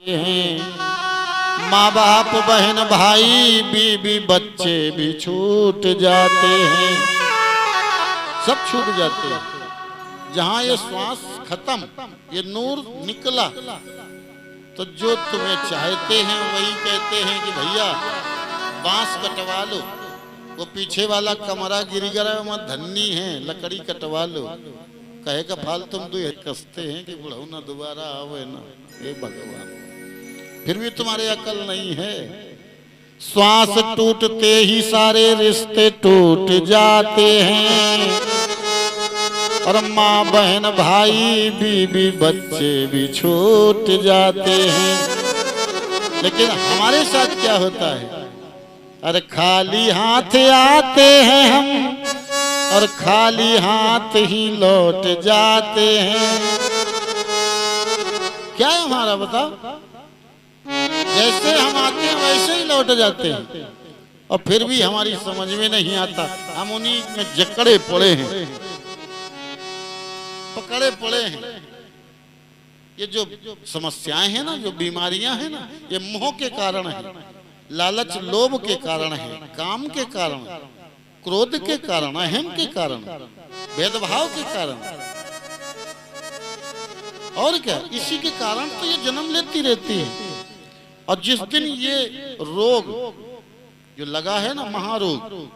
हैं, माँ बाप बहन भाई बीवी बच्चे भी छूट जाते हैं, सब छूट जाते हैं। जहाँ ये श्वास खत्म, ये नूर निकला, तो जो तुम्हें चाहते हैं वही कहते हैं कि भैया बांस कटवा लो, वो पीछे वाला कमरा गिर गया वहाँ धन्नी है, लकड़ी कटवा लो। कहे का फाल तुम दो कसते हैं कि बुढ़ऊ ना दोबारा आवे ना, हे भगवान, फिर भी तुम्हारे अकल नहीं है। श्वास टूटते ही सारे रिश्ते टूट जाते हैं, और माँ बहन भाई बीवी बच्चे भी छूट जाते हैं। लेकिन हमारे साथ क्या होता है? अरे खाली हाथ आते हैं हम और खाली हाथ ही लौट जाते हैं। क्या है हमारा बताओ? जैसे हम आते हैं वैसे ही लौट जाते हैं, और फिर भी हमारी समझ में नहीं आता, हम उन्हीं में जकड़े पड़े हैं, पकड़े पड़े हैं। ये जो समस्याएं हैं ना, जो बीमारियां हैं ना, ये मोह के कारण है, लालच लोभ के कारण है, काम के कारण, क्रोध के कारण, अहम के कारण, भेदभाव के कारण, और क्या, इसी के कारण तो ये जन्म लेती रहती है। और जिस दिन ये रोग जो लगा है ना, महारोग,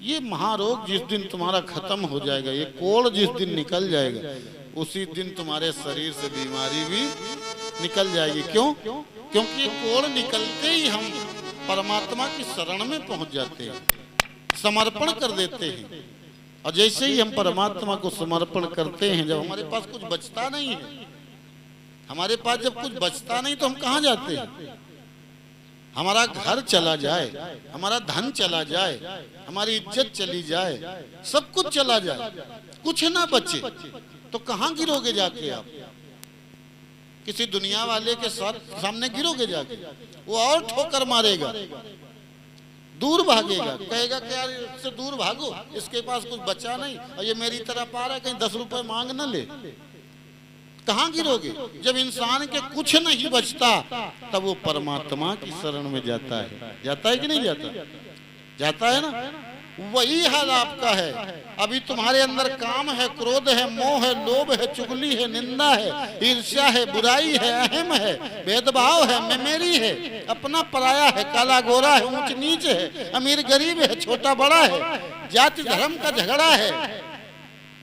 ये महारोग जिस दिन तुम्हारा खत्म हो जाएगा, ये कोड़ जिस दिन निकल जाएगा, उसी दिन तुम्हारे शरीर से बीमारी भी निकल जाएगी। क्यों? क्योंकि कोड़ निकलते ही हम परमात्मा की शरण में पहुंच जाते हैं, समर्पण कर देते हैं। और जैसे ही हम परमात्मा को समर्पण करते हैं, जब हमारे पास कुछ बचता नहीं है, हमारे पास जब कुछ बचता नहीं तो हम कहाँ जाते हैं? हमारा घर चला जाए, हमारा धन चला जाए, हमारी इज्जत चली जाए, सब कुछ चला जाए, कुछ ना बचे, तो कहाँ गिरोगे जाके आप? किसी दुनिया वाले के साथ सामने गिरोगे जाके, वो और ठोकर मारेगा, दूर भागेगा, कहेगा कि यार इससे दूर भागो, इसके पास कुछ बचा नहीं, और ये मेरी तरफ आ रहा है, कहीं 10 रुपए मांग न ले। कहाँ गिरोगे? जब इंसान के कुछ नहीं बचता, तब वो परमात्मा की शरण में जाता है। जाता है कि नहीं जाता? जाता है ना? वही हाल आपका है। अभी तुम्हारे अंदर काम है, क्रोध है, मोह है, लोभ है, चुगली है, निंदा है, ईर्ष्या है, बुराई है, अहम है, भेदभाव है, मेरी है, अपना पराया है, काला गोरा है, ऊंच नीच है, अमीर गरीब है, छोटा बड़ा है, जाति धर्म का झगड़ा है,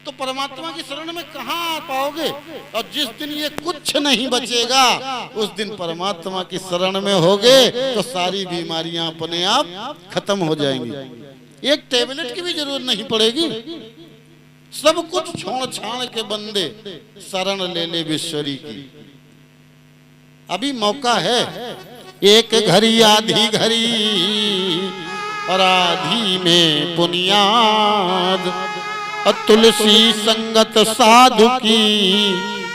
तो परमात्मा की शरण में कहाँ आ पाओगे? और जिस दिन ये कुछ नहीं बचेगा, उस दिन परमात्मा की शरण में होगे तो सारी बीमारियां अपने आप खत्म हो जाएंगी। एक टेबलेट की भी जरूरत नहीं पड़ेगी, सब कुछ छोड़ छाड़ के बंदे शरण ले ले विश्वरी की। अभी मौका है, एक घड़ी आधी घड़ी और आधी में बुनियाद, और तुलसी संगत साधु की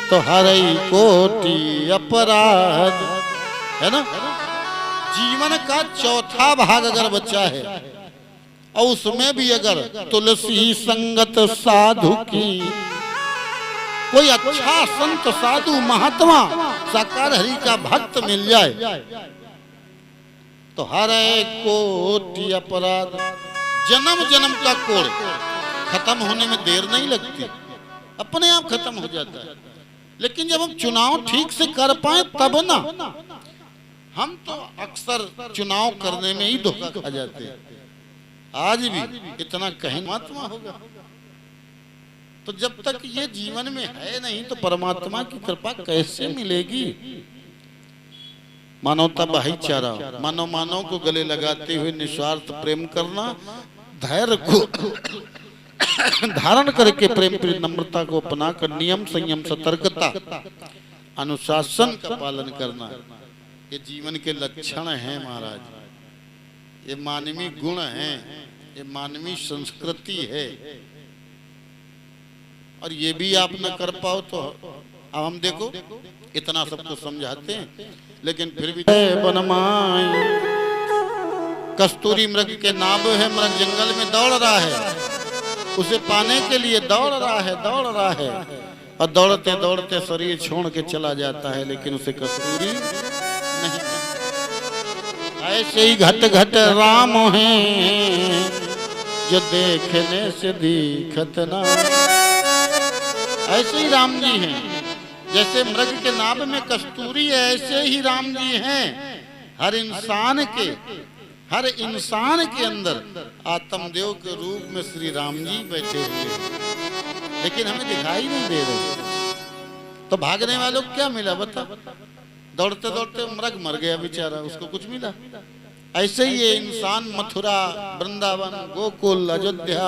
तो हरई कोटि अपराध, है ना? जीवन का चौथा भाग अगर बचा है, और उसमें भी अगर तुलसी संगत साधु की, कोई अच्छा संत साधु महात्मा साकार हरि का भक्त मिल जाए, तो हरई कोटि अपराध, जन्म जन्म का कोड़ खत्म होने में देर नहीं लगती, अपने आप खत्म हो जाता है। लेकिन जब हम चुनाव ठीक से कर पाए तब ना, हम तो अक्सर चुनाव करने में ही धोखा खा जाते हैं। आज भी इतना कहें परमात्मा होगा, तो जब तक ये जीवन में है नहीं तो परमात्मा की कृपा कैसे मिलेगी? मानवता भाईचारा, मानव मानव को गले लगाते हुए निस्वार्थ प्रेम करना, धैर्य को धारण करके प्रेम प्रीति नम्रता को अपनाकर नियम संयम सतर्कता अनुशासन का पालन करना, ये जीवन के लक्षण हैं महाराज। ये मानवीय गुण हैं, ये मानवीय संस्कृति है। और ये भी आप न कर पाओ तो अब हम देखो इतना सबको समझाते हैं, लेकिन फिर भी बनमाई कस्तूरी मृग के नाभ है, मृग जंगल में दौड़ रहा है, उसे पाने के लिए दौड़ रहा है, और दौड़ते दौड़ते शरीर छोड़ के चला जाता है, लेकिन उसे कस्तूरी ऐसे ही घट घट राम हैं जो देखने से दिखत ना। ऐसे ही राम जी हैं, जैसे मृग के नाभ में कस्तूरी है, ऐसे ही राम जी हैं। हर इंसान के अंदर आत्मदेव के रूप में श्री राम जी बैठे हुए हैं, लेकिन हमें दिखाई नहीं दे रहे। तो भागने वालों को क्या मिला बता? दौड़ते दौड़ते मृग मर गया बेचारा, उसको कुछ मिला? ऐसे ही ये इंसान मथुरा, वृंदावन, गोकुल, अयोध्या,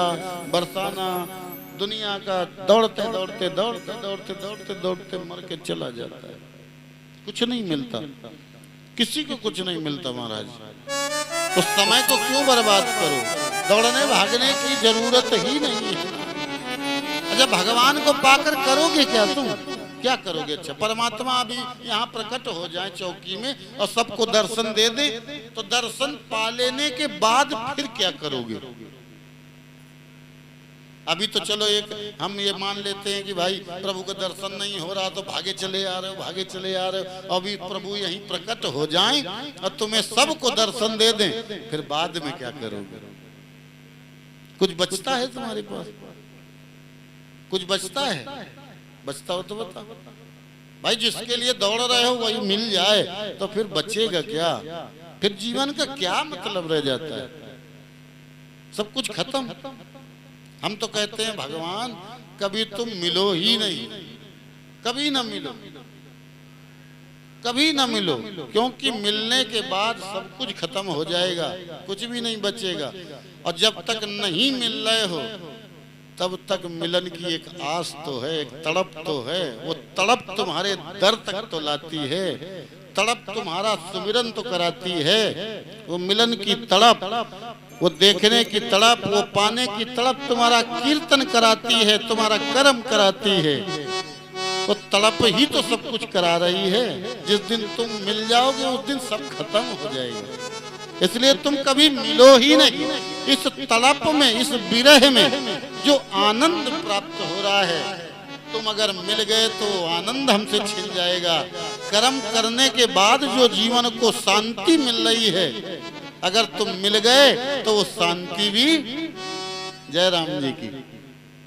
बरसाना, दुनिया का दौड़ते दौड़ते दौड़ते दौड़ते दौड़ते दौड़ते मर के चला जाता है। कुछ नहीं मिलता, किसी को कुछ नहीं मिलता महाराज। तो समय को क्यों बर्बाद करो? दौड़ने भागने की जरूरत ही नहीं है। अच्छा, भगवान को पाकर करोगे क्या तुम? क्या करोगे? अच्छा, परमात्मा अभी यहाँ प्रकट हो जाए चौकी में और सबको दर्शन दे दे, तो दर्शन पा लेने के बाद फिर क्या करोगे? अभी तो चलो एक हम ये मान लेते हैं कि भाई प्रभु का दर्शन नहीं हो रहा तो भागे चले आ रहे हो, भागे चले आ रहे हो। अभी प्रभु यहीं प्रकट हो जाएं और तुम्हें सबको दर्शन दे दें, फिर बाद में क्या करोगे? कुछ बचता है तुम्हारे पास? कुछ बचता है? बचता हो तो बताओ भाई। जिसके लिए दौड़ रहे हो वही मिल जाए तो फिर बचेगा क्या? फिर जीवन का क्या मतलब रह जाता है? सब कुछ खत्म। हम तो कहते हैं भगवान कभी तुम मिलो ही नहीं, कभी ना मिलो, कभी ना मिलो, क्योंकि मिलने के बाद सब कुछ खत्म हो जाएगा, कुछ भी नहीं बचेगा। और जब तक नहीं मिल रहे हो तब तक मिलन की एक आस तो है, एक तड़प तो है। वो तड़प तुम्हारे दर तक तो लाती है, तड़प तुम्हारा सुमिरन तो कराती है। वो मिलन की तड़प, वो देखने की तड़प, वो पाने की तड़प तुम्हारा कीर्तन कराती है, तुम्हारा कर्म कराती है। वो तड़प ही तो सब कुछ करा रही है। जिस दिन तुम मिल जाओगे उस दिन सब खत्म हो जाएगा। इसलिए तुम कभी मिलो ही नहीं। इस तड़प में, इस विरह में जो आनंद प्राप्त हो रहा है, तुम अगर मिल गए तो आनंद हमसे छिन जाएगा। कर्म करने के बाद जो जीवन को शांति मिल रही है, अगर तुम मिल गए तो वो शांति भी जय राम जी की।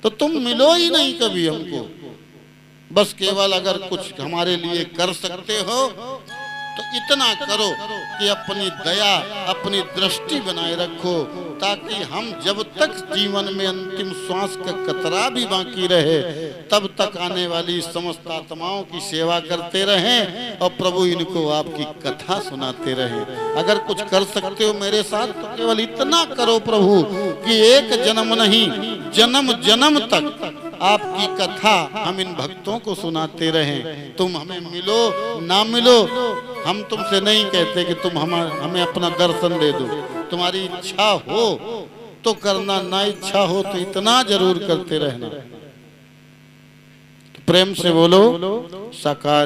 तो तुम मिलो ही नहीं कभी हमको। बस केवल अगर कुछ हमारे लिए कर सकते हो तो इतना करो कि अपनी दया, अपनी दृष्टि बनाए रखो, ताकि हम जब तक जीवन में अंतिम श्वास का कतरा भी बाकी रहे तब तक आने वाली समस्त आत्माओं की सेवा करते रहें और प्रभु इनको आपकी कथा सुनाते रहें। अगर कुछ कर सकते हो मेरे साथ तो केवल इतना करो प्रभु कि एक जन्म नहीं, जन्म जन्म तक आपकी कथा हम इन भक्तों को सुनाते रहें। तुम हमें मिलो ना मिलो, हम तुमसे नहीं कहते कि तुम हमें अपना दर्शन दे दो। तुम्हारी इच्छा हो तो करना, ना इच्छा हो तो इतना जरूर करते रहना। तो प्रेम से बोलो साकार